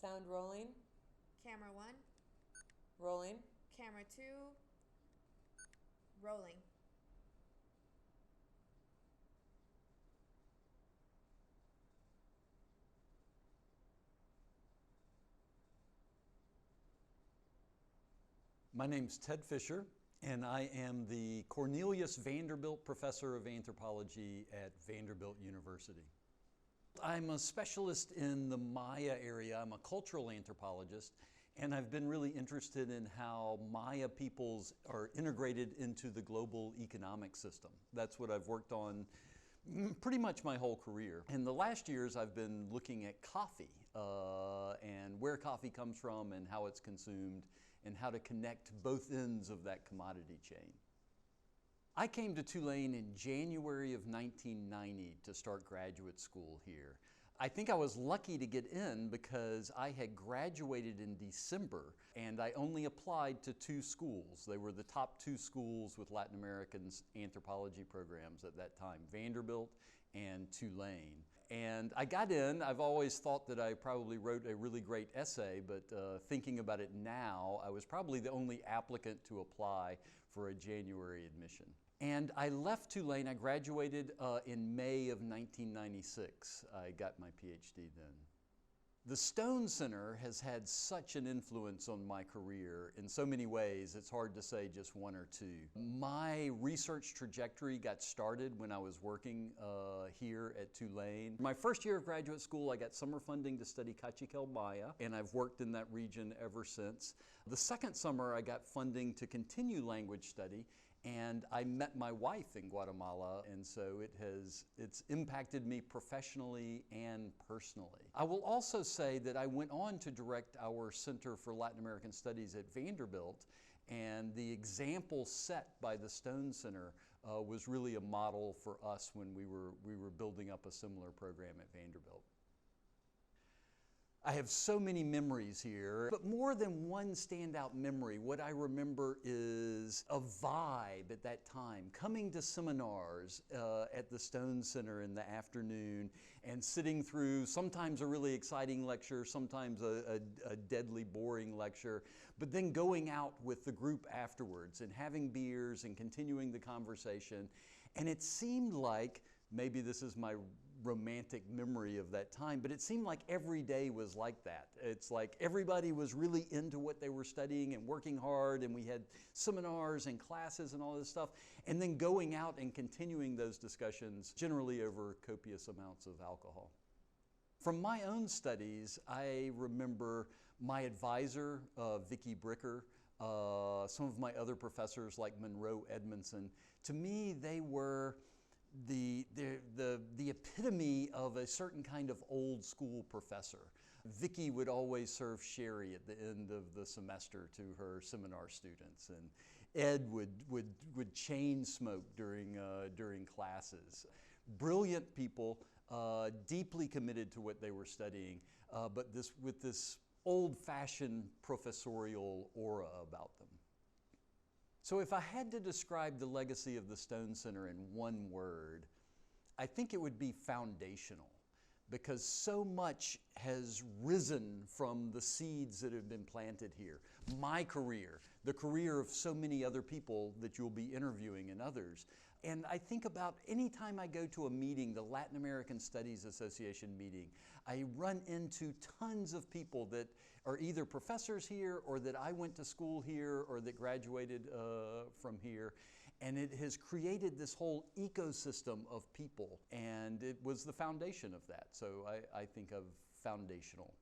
Sound rolling. Camera 1. Rolling. Camera 2. Rolling. My name's Ted Fischer, and I am the Cornelius Vanderbilt Professor of Anthropology at Vanderbilt University. I'm a specialist in the Maya area. I'm a cultural anthropologist, and I've been really interested in how Maya peoples are integrated into the global economic system. That's what I've worked on pretty much my whole career. In the last years, I've been looking at coffee and where coffee comes from and how it's consumed and how to connect both ends of that commodity chain. I came to Tulane in January of 1990 to start graduate school here. I think I was lucky to get in because I had graduated in December and I only applied to 2 schools. They were the top 2 schools with Latin American anthropology programs at that time, Vanderbilt and Tulane. And I got in. I've always thought that I probably wrote a really great essay, but thinking about it now, I was probably the only applicant to apply for a January admission. And I left Tulane. I graduated in May of 1996. I got my PhD then. The Stone Center has had such an influence on my career in so many ways, it's hard to say just one or two. My research trajectory got started when I was working here at Tulane. My first year of graduate school, I got summer funding to study Cachiquel Maya, and I've worked in that region ever since. The second summer, I got funding to continue language study, and I met my wife in Guatemala, and so it's impacted me professionally and personally. I will also say that I went on to direct our Center for Latin American Studies at Vanderbilt, and the example set by the Stone Center was really a model for us when we were building up a similar program at Vanderbilt. I have so many memories here, but more than one standout memory. What I remember is a vibe at that time, coming to seminars at the Stone Center in the afternoon and sitting through sometimes a really exciting lecture, sometimes a deadly boring lecture, but then going out with the group afterwards and having beers and continuing the conversation. And it seemed like, maybe this is my romantic memory of that time, but it seemed like every day was like that. It's like everybody was really into what they were studying and working hard, and we had seminars and classes and all this stuff, and then going out and continuing those discussions, generally over copious amounts of alcohol. From my own studies, I remember my advisor, Vicki Bricker, some of my other professors like Monroe Edmondson. To me, they were the epitome of a certain kind of old school professor. Vicki would always serve sherry at the end of the semester to her seminar students, and Ed would chain smoke during classes. Brilliant people, deeply committed to what they were studying, but with this old-fashioned professorial aura about them. So if I had to describe the legacy of the Stone Center in one word, I think it would be foundational, because so much has risen from the seeds that have been planted here. My career, the career of so many other people that you'll be interviewing and others. And I think about any time I go to a meeting, the Latin American Studies Association meeting, I run into tons of people that are either professors here or that I went to school here or that graduated from here. And it has created this whole ecosystem of people, and it was the foundation of that. So I think of foundational.